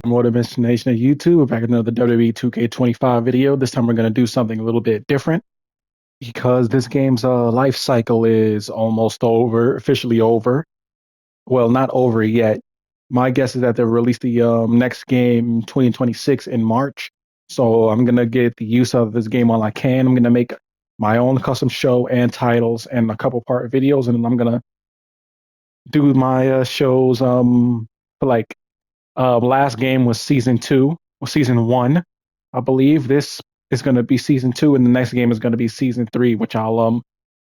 Immortal-Misfitnation of YouTube. We're back with another WWE2K25 video. This time we're going to do something a little bit different because this game's life cycle is almost over, officially over. Well, not over yet. My guess is that they'll release the next game 2026 in March. So I'm going to get the use of this game while I can. I'm going to make my own custom show and titles and a couple part videos, and then I'm going to do my shows for like last game was season 2 or season 1, I believe. This is going to be season 2, and the next game is going to be season 3, which I'll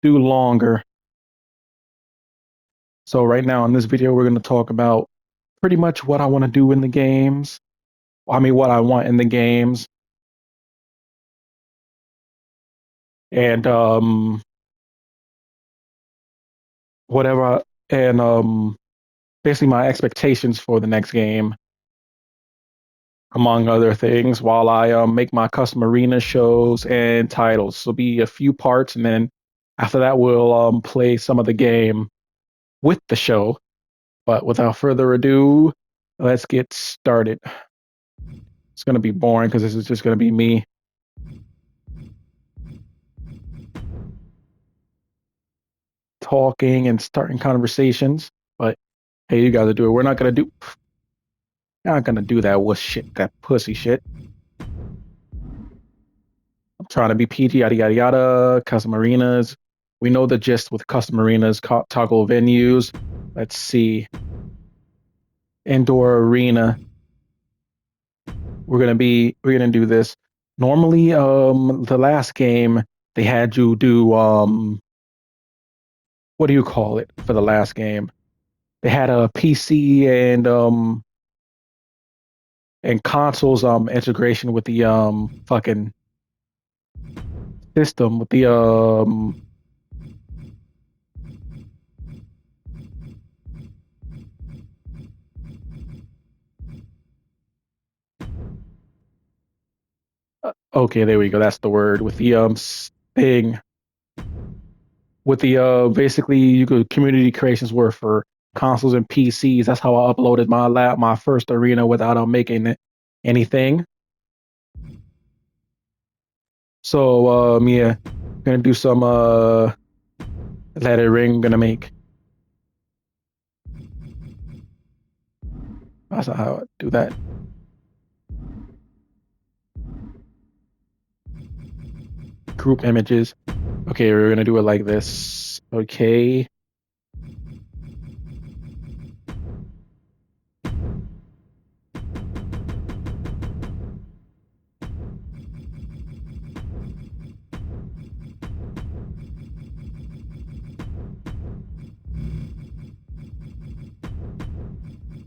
do longer. So right now in this video, we're going to talk about pretty much what I want to do in the games. I mean, what I want in the games, and whatever, and basically my expectations for the next game, among other things, while I make my custom arena shows and titles. So be a few parts, and then after that, we'll play some of the game with the show. But without further ado, let's get started. It's going to be boring because this is just going to be me talking and starting conversations. But hey, you guys do it. We're not going to do. Not going to do that with shit, that pussy shit. I'm trying to be PG, yada yada yada. Custom arenas. We know the gist with custom arenas, toggle venues. Let's see. Indoor arena. We're gonna do this. Normally, the last game they had you do what do you call it for the last game? They had a PC and consoles integration with the fucking system with the okay, there we go. That's the word with the thing with the basically you could community creations were for consoles and PCs. That's how I uploaded my first arena without making anything. So yeah, gonna do some ladder ring. Gonna make. That's not how I do that. Group images. Okay, we're gonna do it like this. Okay.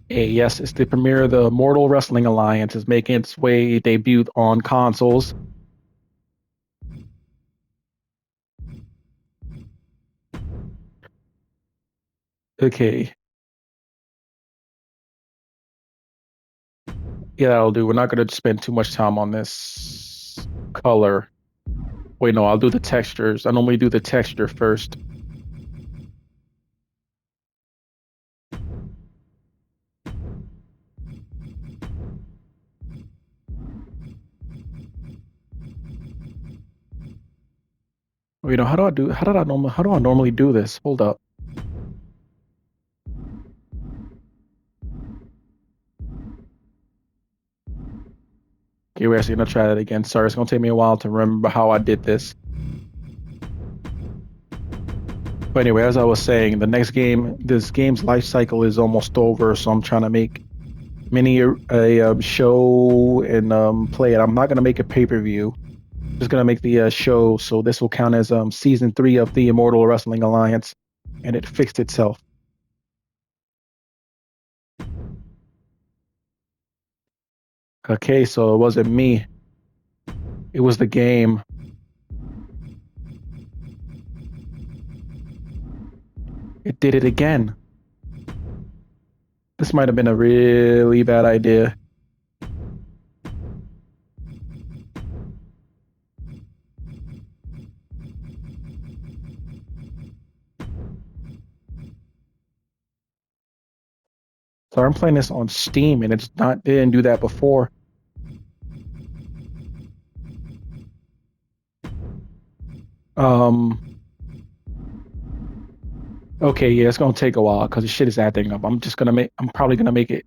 Hey, yes, it's the premiere of the Mortal Wrestling Alliance is making its way debut on consoles. Okay. Yeah, that'll do. We're not gonna spend too much time on this color. Wait, no, I'll do the textures. I normally do the texture first. Wait, no, how do I normally do this? Hold up. Okay, we're actually gonna try that again. Sorry, it's gonna take me a while to remember how I did this. But anyway, as I was saying, this game's life cycle is almost over, so I'm trying to make a show and play it. I'm not gonna make a pay-per-view. Just gonna make the show, so this will count as season 3 of the Immortal Wrestling Alliance, and it fixed itself. Okay, so it wasn't me. It was the game. It did it again. This might have been a really bad idea. So I'm playing this on Steam, and it's not didn't do that before. Okay, yeah, it's gonna take a while because the shit is acting up. I'm probably gonna make it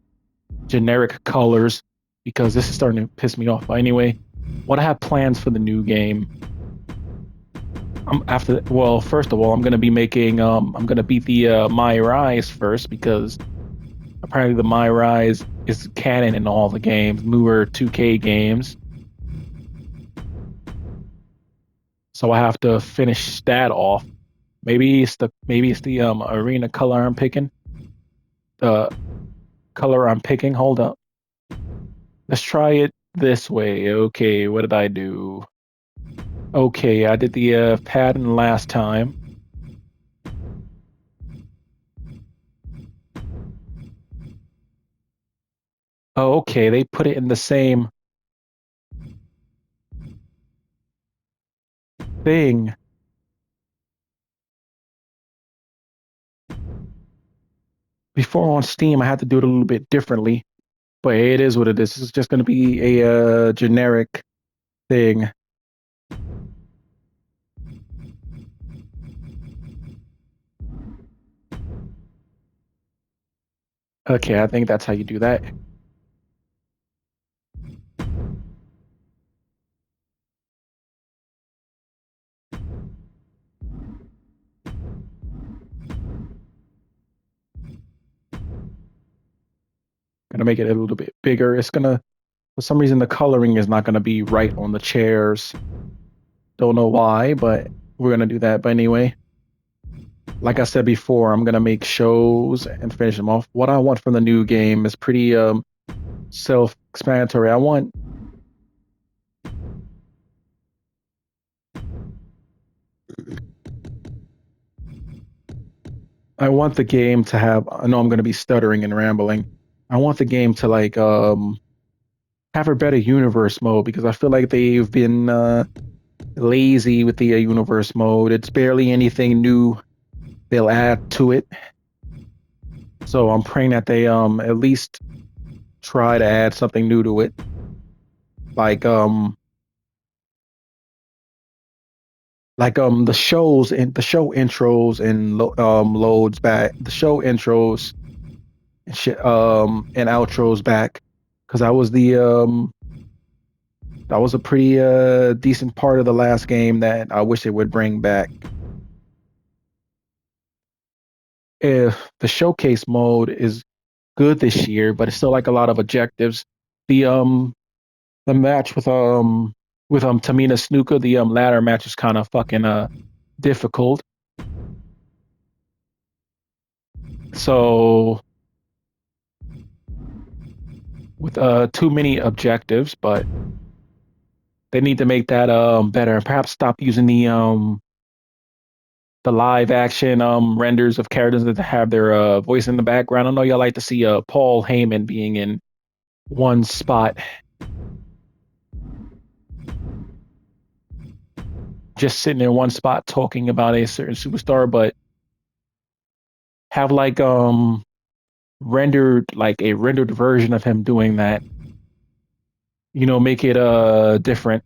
generic colors because this is starting to piss me off. But anyway, what I have plans for the new game. Well, first of all, I'm gonna be making I'm gonna beat the My Rise first because apparently the My Rise is canon in all the games, newer 2K games. So I have to finish that off. Maybe it's the arena color I'm picking. The color I'm picking. Hold up. Let's try it this way. Okay, what did I do? Okay, I did the pattern last time. Oh, okay, they put it in the same thing. Before on Steam, I had to do it a little bit differently, but it is what it is. It's just going to be a generic thing. Okay, I think that's how you do that. Gonna make it a little bit bigger. For some reason, the coloring is not gonna be right on the chairs. Don't know why, but we're gonna do that. But anyway, like I said before, I'm gonna make shows and finish them off. What I want from the new game is pretty self-explanatory. I want the game to have. I know I'm gonna be stuttering and rambling. I want the game to have a better universe mode because I feel like they've been lazy with the universe mode. It's barely anything new they'll add to it. So I'm praying that they at least try to add something new to it. Like the shows and the show intros and loads back. The show intros and shit and outros back. Cause that was a pretty decent part of the last game that I wish it would bring back. If the showcase mode is good this year, but it's still like a lot of objectives. The the match with Tamina Snuka, the ladder match is kind of fucking difficult. So with too many objectives, but they need to make that better and perhaps stop using the live action renders of characters that have their voice in the background. I know y'all like to see Paul Heyman being in one spot, just sitting in one spot talking about a certain superstar, but have like a rendered version of him doing that. You know, make it different.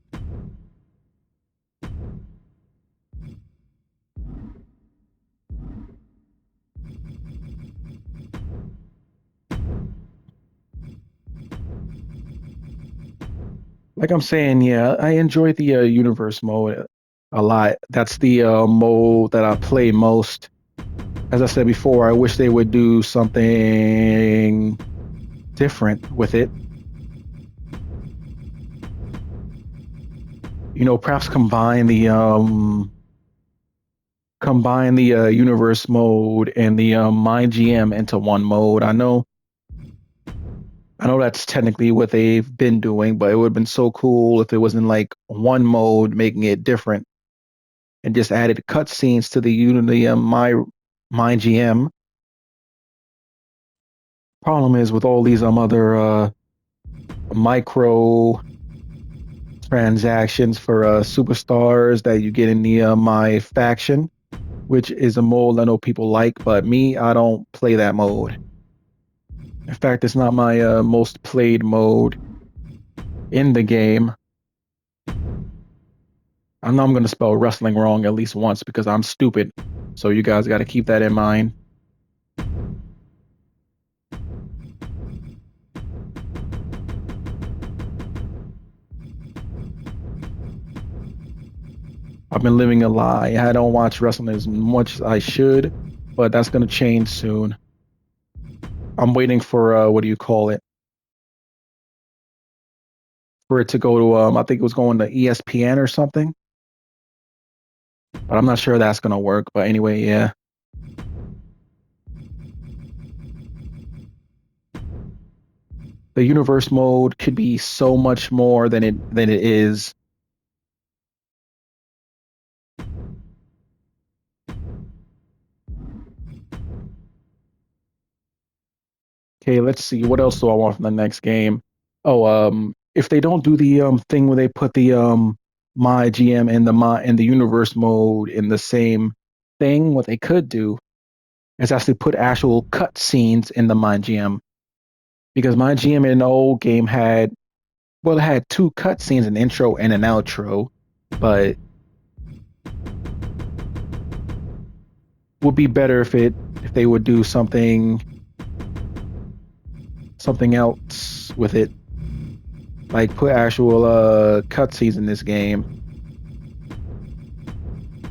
Like I'm saying, yeah, I enjoy the universe mode a lot. That's the mode that I play most. As I said before, I wish they would do something different with it. You know, perhaps combine the universe mode and the my GM into one mode. I know that's technically what they've been doing, but it would have been so cool if it was in like one mode, making it different, and just added cutscenes to the Unity my GM. Problem is with all these other micro transactions for superstars that you get in the my faction, which is a mode I know people like, but me, I don't play that mode. In fact, it's not my most played mode in the game. I know I'm gonna spell wrestling wrong at least once because I'm stupid. So you guys got to keep that in mind. I've been living a lie. I don't watch wrestling as much as I should, but that's gonna change soon. I'm waiting for what do you call it? For it to go to I think it was going to ESPN or something, but I'm not sure that's gonna work. But anyway, yeah. The universe mode could be so much more than it is. Okay, let's see. What else do I want from the next game? Oh, if they don't do the thing where they put the my GM and the universe mode in the same thing, what they could do is actually put actual cut scenes in the my GM because my GM in the old game had well, it had two cut scenes, an intro and an outro, but would be better if they would do something else with it, like put actual cutscenes in this game.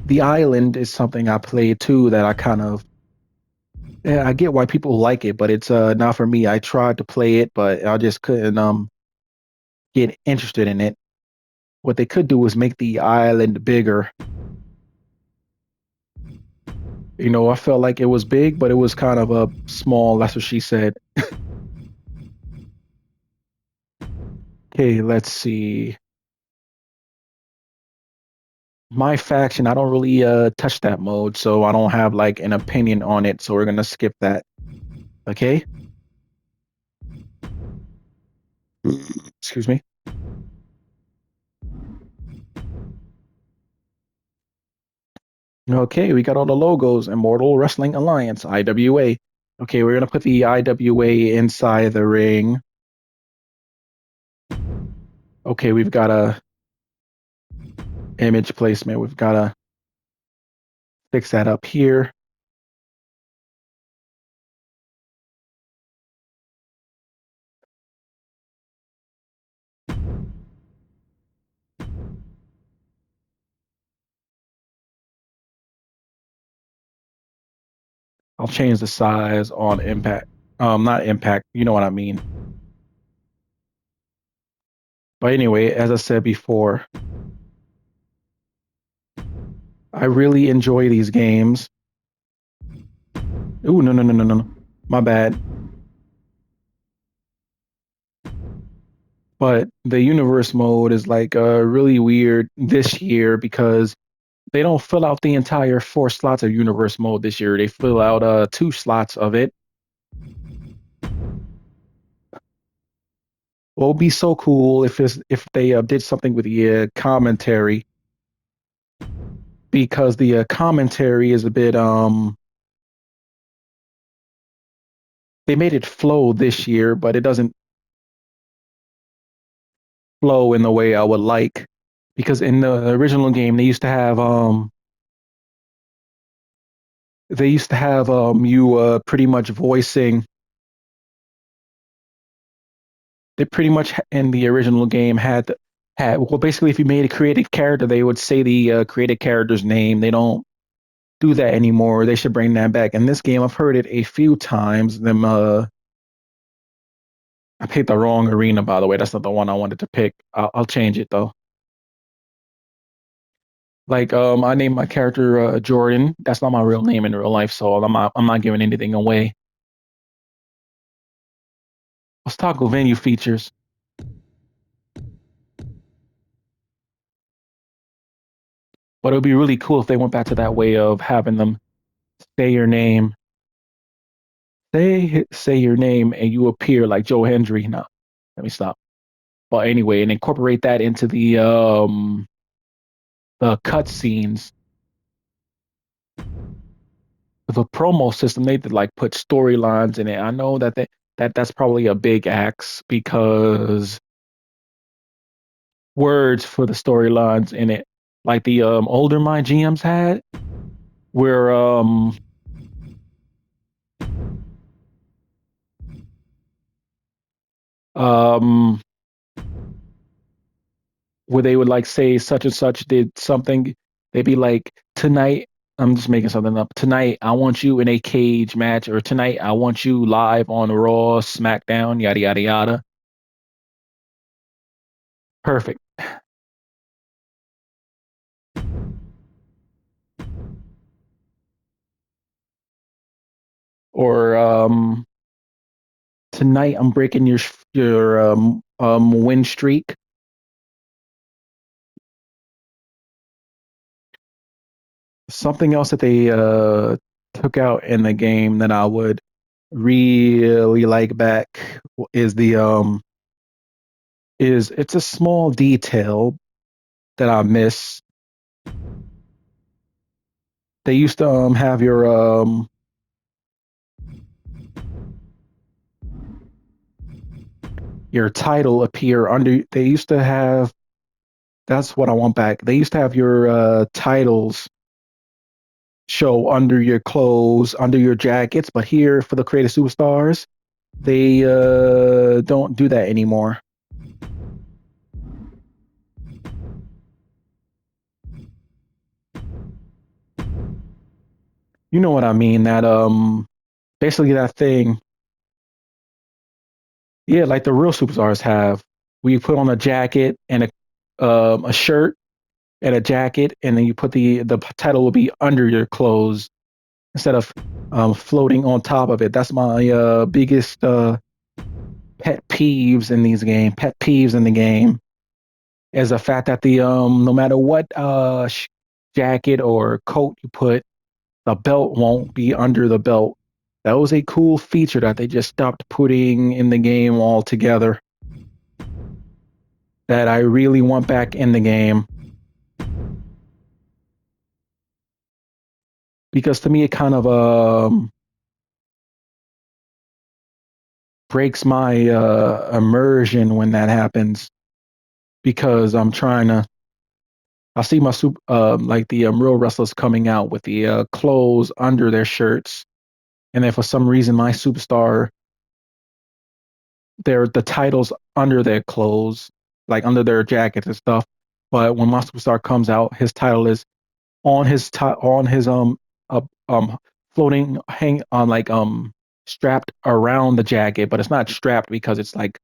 The Island is something I played too that I kind of yeah, I get why people like it, but it's not for me. I tried to play it, but I just couldn't get interested in it. What they could do is make the island bigger. I felt like it was big, but it was kind of a small. That's what she said. Okay, let's see. My faction, I don't really touch that mode, so I don't have like an opinion on it. So we're gonna skip that. Okay. Excuse me. Okay, we got all the logos. Immortal Wrestling Alliance, IWA. Okay, we're gonna put the IWA inside the ring. Okay, we've got a image placement. We've got to fix that up here. I'll change the size on impact. Not impact, you know what I mean. But anyway, as I said before, I really enjoy these games. Ooh, no, no, no, no, no. My bad. But the universe mode is like really weird this year because they don't fill out the entire 4 slots of universe mode this year. They fill out 2 slots of it. Well, it'd be so cool if they did something with the commentary because the commentary is a bit they made it flow this year, but it doesn't flow in the way I would like because in the original game they used to have you pretty much voicing they pretty much in the original game had well basically if you made a created character they would say the created character's name. They don't do that anymore. They should bring that back. In this game I've heard it a few times. Them I picked the wrong arena, by the way. That's not the one I wanted to pick. I'll change it though. Like I named my character Jordan. That's not my real name in real life, so I'm not giving anything away. Let's talk about venue features. But it would be really cool if they went back to that way of having them say your name, say your name, and you appear like Joe Hendry. No, let me stop. But anyway, and incorporate that into the cutscenes. The promo system, they did like put storylines in it. I know that That's probably a big axe because words for the storylines in it, like the older my GMs had, where um where they would like say such and such did something, they'd be like, tonight, I'm just making something up. Tonight, I want you in a cage match, or tonight, I want you live on Raw, SmackDown, yada, yada, yada. Perfect. Or tonight, I'm breaking your win streak. Something else that they took out in the game that I would really like back is the is it's a small detail that I miss. They used to have your title appear under. They used to have. That's what I want back. They used to have your titles show under your clothes, under your jackets, but here for the creative superstars, they don't do that anymore. You know what I mean? That basically that thing. Yeah, like the real superstars have. We put on a jacket and a shirt and a jacket, and then you put the title will be under your clothes instead of floating on top of it. That's my biggest pet peeves in these games. Pet peeves in the game is the fact that the no matter what jacket or coat you put, the belt won't be under the belt. That was a cool feature that they just stopped putting in the game altogether. That I really want back in the game because to me it kind of breaks my immersion when that happens because I'm trying to. I see my like the real wrestlers coming out with the clothes under their shirts, and then for some reason my superstar, they're the titles under their clothes, like under their jackets and stuff. But when my superstar comes out, his title is on his uh, um floating hang on like strapped around the jacket, but it's not strapped because it's like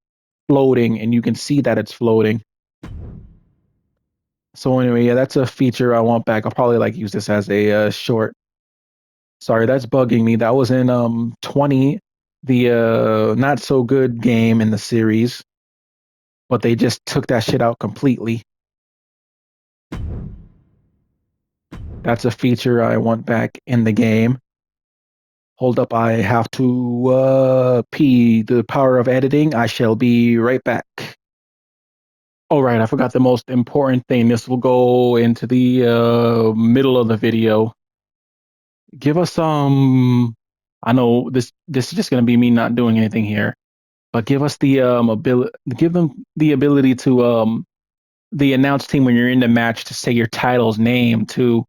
floating and you can see that it's floating. So anyway, yeah, that's a feature I want back. I'll probably like use this as a short. Sorry, that's bugging me. That was in 20, the not so good game in the series, but they just took that shit out completely. That's a feature I want back in the game. Hold up, I have to pee. The power of editing. I shall be right back. All right, I forgot the most important thing. This will go into the middle of the video. Give us some. I know this is just gonna be me not doing anything here, but give us the ability. Give them the ability to the announce team when you're in the match to say your title's name too,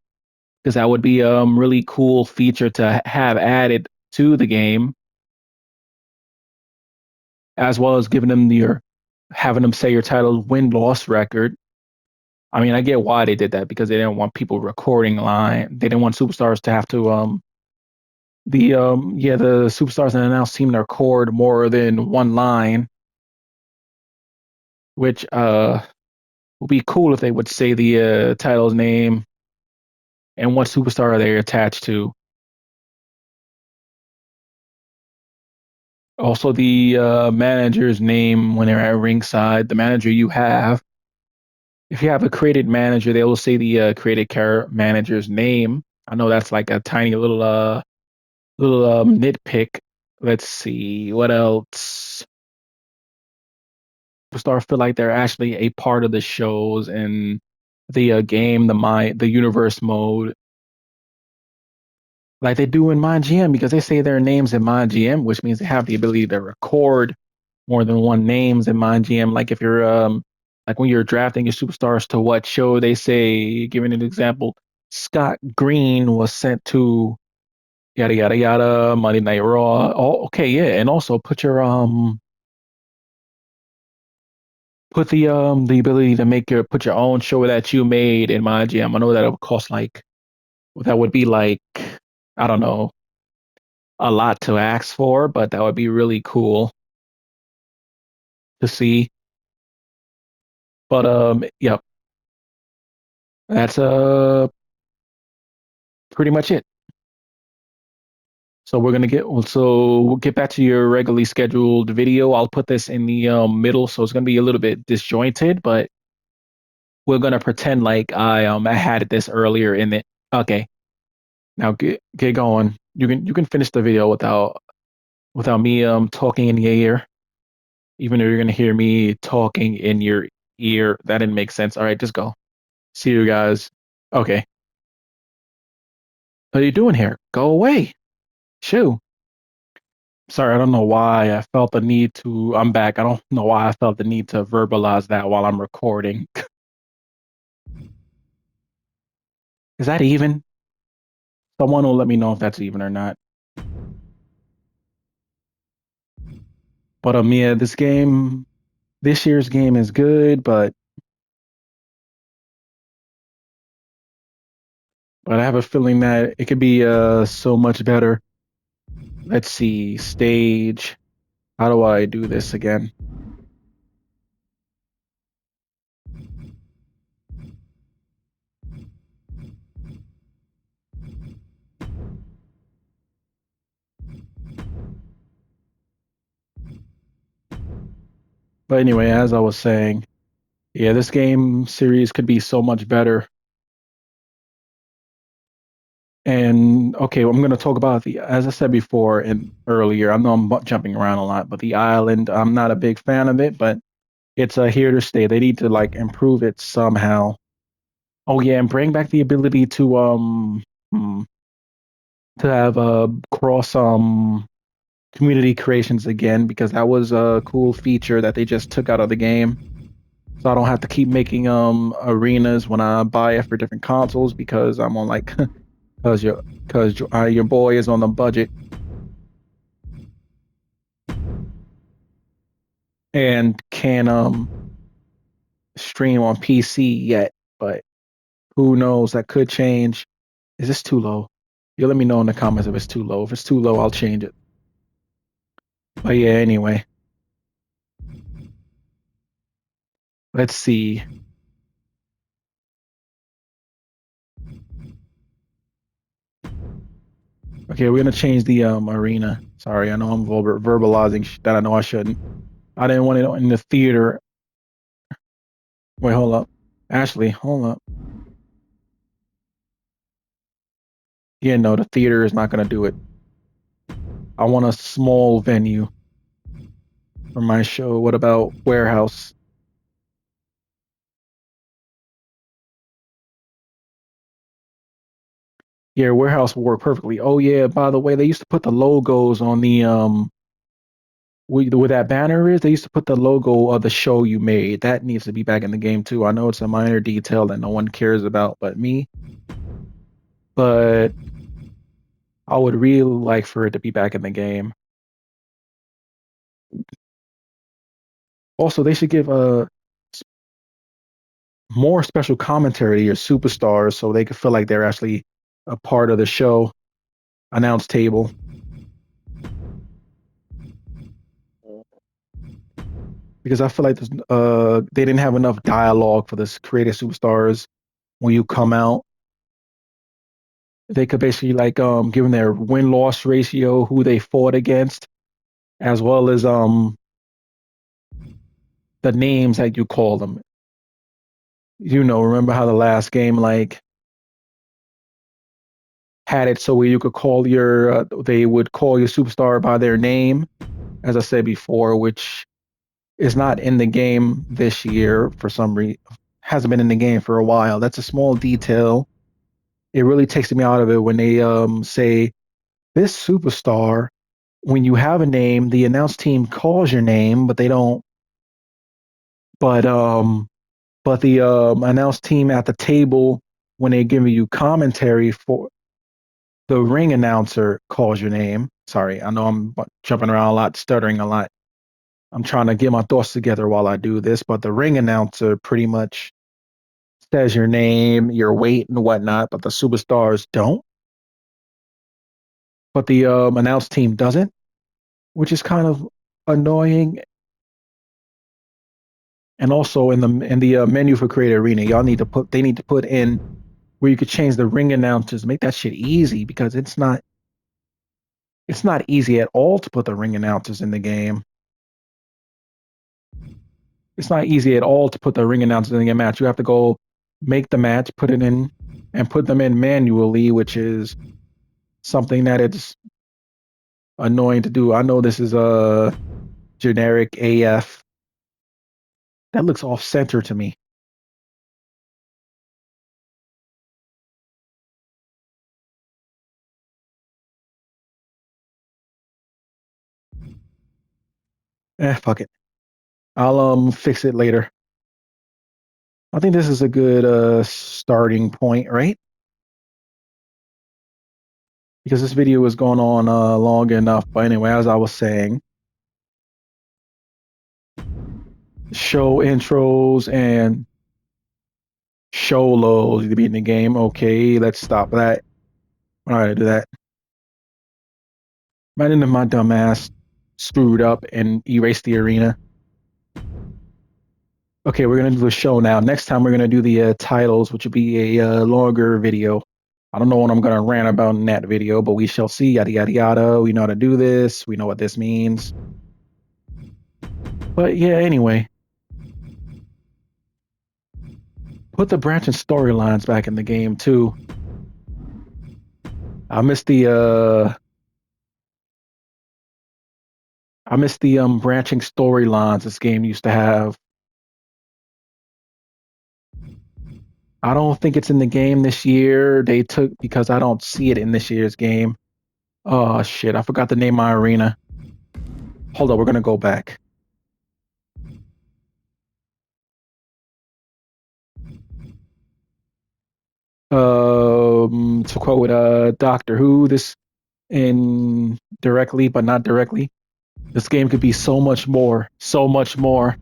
because that would be really cool feature to have added to the game, as well as giving them your having them say your title win loss record. I mean, I get why they did that because they didn't want people recording line. They didn't want superstars to have to the superstars and announce team to record more than one line, which would be cool if they would say the title's name and what superstar are they attached to. Also, the manager's name when they're at ringside, the manager you have. If you have a created manager, they will say the created manager's name. I know that's like a tiny little nitpick. Let's see what else. Superstars feel like they're actually a part of the shows and the game, the universe mode. like they do in MindGM, because they say their names in MindGM, which means they have the ability to record more than one names in MindGM. Like if you're like when you're drafting your superstars to what show, they say, giving an example, Scott Green was sent to yada yada yada Monday Night Raw. Oh, okay, yeah, and also put the ability to make your put your own show that you made in MindGM. I know that it would cost like that would be like I don't know a lot to ask for, but that would be really cool to see. But yep, that's pretty much it. So we'll get back to your regularly scheduled video. I'll put this in the middle, so it's gonna be a little bit disjointed, but we're gonna pretend like I had this earlier in it. Okay, now get going. You can finish the video without me talking in your ear, even though you're gonna hear me talking in your ear. That didn't make sense. All right, just go. See you guys. Okay. What are you doing here? Go away. Shoo. Sorry, I don't know why I felt the need to. I'm back. I don't know why I felt the need to verbalize that while I'm recording. Is that even? Someone will let me know if that's even or not. But yeah, this year's game is good, but I have a feeling that it could be so much better. Let's see, stage. How do I do this again? But anyway, as I was saying, yeah, this game series could be so much better. And okay, well, I'm going to talk about as I said before and earlier, I know I'm jumping around a lot, but the island, I'm not a big fan of it, but it's here to stay. They need to like improve it somehow. Oh yeah, and bring back the ability hmm, to have cross community creations again, because that was a cool feature that they just took out of the game. So I don't have to keep making arenas when I buy it for different consoles, because I'm on like because your boy is on the budget and can stream on PC yet, but who knows, that could change. Is this too low? You let me know in the comments if it's too low. If it's too low, I'll change it. But yeah, anyway, let's see. Okay, we're gonna change the arena. Sorry, I know I'm verbalizing that I know I shouldn't. I didn't want it in the theater. Wait, hold up. Ashley, hold up. Yeah, no, the theater is not gonna do it. I want a small venue for my show. What about warehouse? Yeah, warehouse will work perfectly. Oh yeah, by the way, they used to put the logos on the where that banner is. They used to put the logo of the show you made. That needs to be back in the game too. I know it's a minor detail that no one cares about but me, but I would really like for it to be back in the game. Also, they should give more special commentary to your superstars so they could feel like they're actually a part of the show announce table. Because I feel like they didn't have enough dialogue for this creative superstars when you come out. They could basically like give them their win loss ratio, who they fought against, as well as the names that you call them. Remember how the last game like had it so where you could call they would call your superstar by their name, as I said before, which is not in the game this year for some reason. Hasn't been in the game for a while. That's a small detail, it really takes me out of it when they say this superstar. When you have a name, the announce team calls your name, but they don't. But the announce team at the table when they're giving you commentary for the ring announcer calls your name. Sorry, I know I'm jumping around a lot, stuttering a lot. I'm trying to get my thoughts together while I do this, but the ring announcer pretty much says your name, your weight, and whatnot, but the superstars don't. But the announce team doesn't, which is kind of annoying. And also in the menu for Create Arena, they need to put in where you could change the ring announcers, make that shit easy because it's not easy at all to put the ring announcers in the game. It's not easy at all to put the ring announcers in a match. You have to go make the match, put it in, and put them in manually, which is something that it's annoying to do. I know this is a generic AF. That looks off center to me. Fuck it. I'll fix it later. I think this is a good starting point, right? Because this video is going on long enough. But anyway, as I was saying, show intros and show lows to be in the game. Okay, let's stop that. We're not gonna do that. Imagine if my dumb ass screwed up and erased the arena. Okay, we're gonna do the show now. Next time we're gonna do the titles, which will be a longer video. I don't know what I'm gonna rant about in that video, but we shall see. Yada yada yada. We know how to do this. We know what this means. But yeah, anyway, put the branching storylines back in the game too. I miss the branching storylines this game used to have. I don't think it's in the game this year. They took because I don't see it in this year's game. Oh shit, I forgot to name my arena. Hold on, we're gonna go back. To quote Doctor Who, this indirectly but not directly. This game could be so much more, so much more.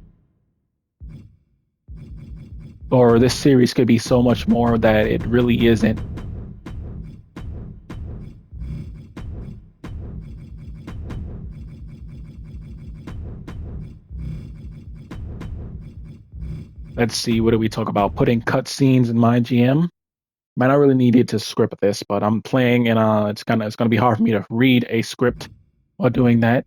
Or this series could be so much more that it really isn't. Let's see, what do we talk about? Putting cutscenes in my GM. Man, I really needed to script this, but I'm playing and it's gonna be hard for me to read a script while doing that.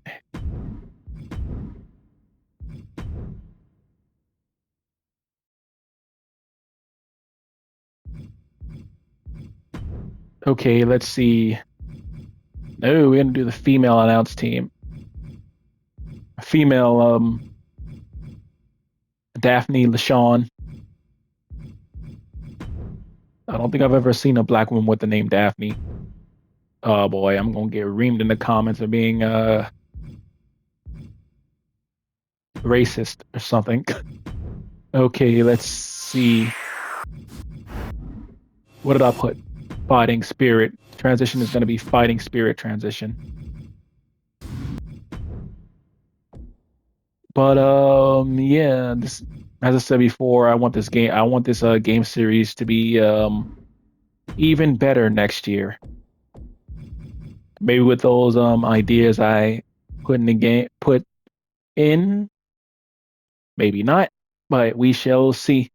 Okay, let's see. No, we're gonna do the female announce team. Female Daphne LaShawn. I don't think I've ever seen a black woman with the name Daphne. Oh boy, I'm gonna get reamed in the comments of being racist or something. Okay, let's see. What did I put? Fighting spirit. Transition is gonna be fighting spirit transition. But yeah, this, as I said before, I want this game series to be even better next year. Maybe with those ideas I put in, maybe not, but we shall see.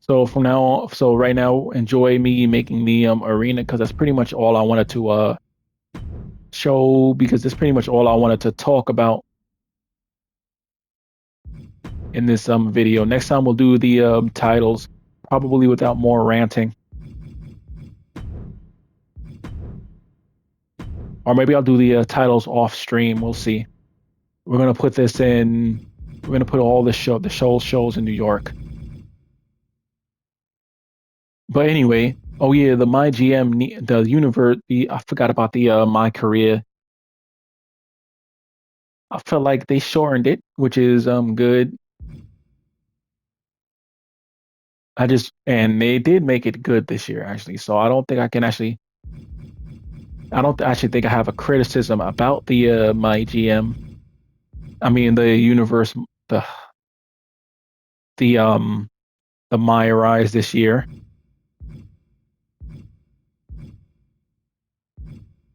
So from now on, so right now, enjoy me making the arena because that's pretty much all I wanted to show because that's pretty much all I wanted to talk about in this video. Next time we'll do the titles, probably without more ranting. Or maybe I'll do the titles off stream. We'll see. We're gonna put this in. We're gonna put all the shows in New York. But anyway, oh yeah, the my GM, the universe, I forgot about the my career. I felt like they shortened it, which is good. And they did make it good this year actually. So I don't think I can actually. I don't actually think I have a criticism about the my GM. I mean the universe, the the um the my rise this year,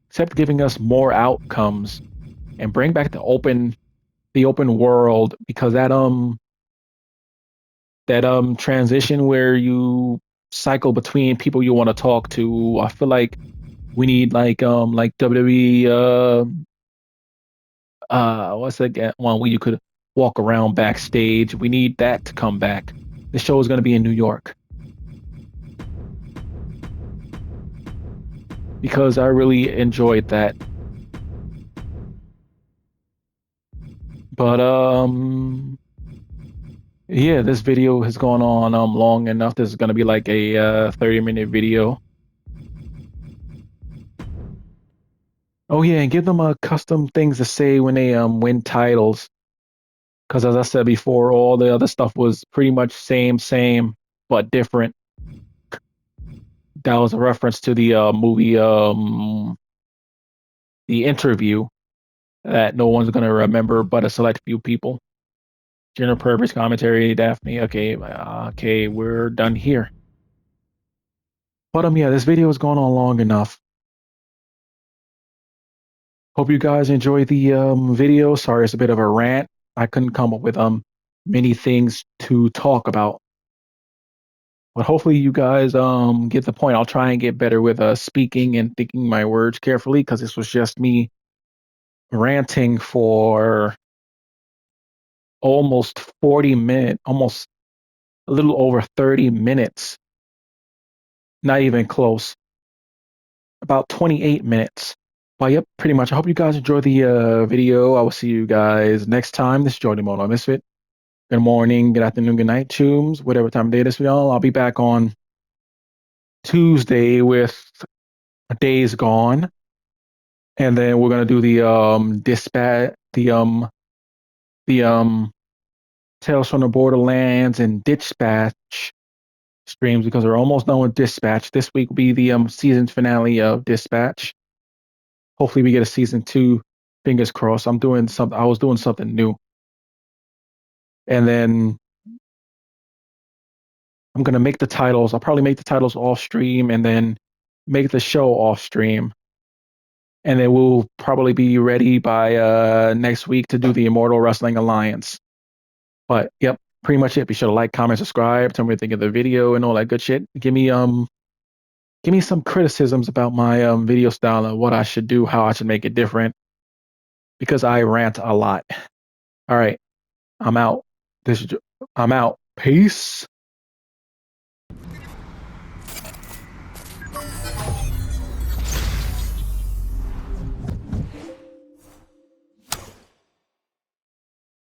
except giving us more outcomes and bring back the open world because that transition where you cycle between people you want to talk to. I feel like we need like WWE what's that one where you could walk around backstage. We need that to come back. The show is going to be in New York because I really enjoyed that. But yeah, this video has gone on long enough. This is going to be like a 30-minute video. Oh yeah, and give them custom things to say when they win titles. Because as I said before, all the other stuff was pretty much same, but different. That was a reference to the movie, The Interview, that no one's gonna remember but a select few people. General purpose commentary, Daphne. Okay, okay, we're done here. But yeah, this video has gone on long enough. Hope you guys enjoy the video. Sorry, it's a bit of a rant. I couldn't come up with many things to talk about. But hopefully you guys get the point. I'll try and get better with speaking and thinking my words carefully because this was just me ranting for almost 40 minutes, almost a little over 30 minutes. Not even close. About 28 minutes. But yep, pretty much. I hope you guys enjoy the video. I will see you guys next time. This is Jordan Immortal-Misfit. Good morning, good afternoon, good night, chooms, whatever time of day it is for y'all. I'll be back on Tuesday with Days Gone. And then we're gonna do the dispatch, the Tales from the Borderlands and Dispatch streams because we're almost done with Dispatch. This week will be the season finale of Dispatch. Hopefully we get a season 2. Fingers crossed. I was doing something new. And then I'm gonna make the titles. I'll probably make the titles off stream and then make the show off stream. And then we'll probably be ready by next week to do the Immortal Wrestling Alliance. But yep, pretty much it. Be sure to like, comment, subscribe, tell me what you think of the video and all that good shit. Give me some criticisms about my video style and what I should do, how I should make it different. Because I rant a lot. All right, I'm out. I'm out. Peace.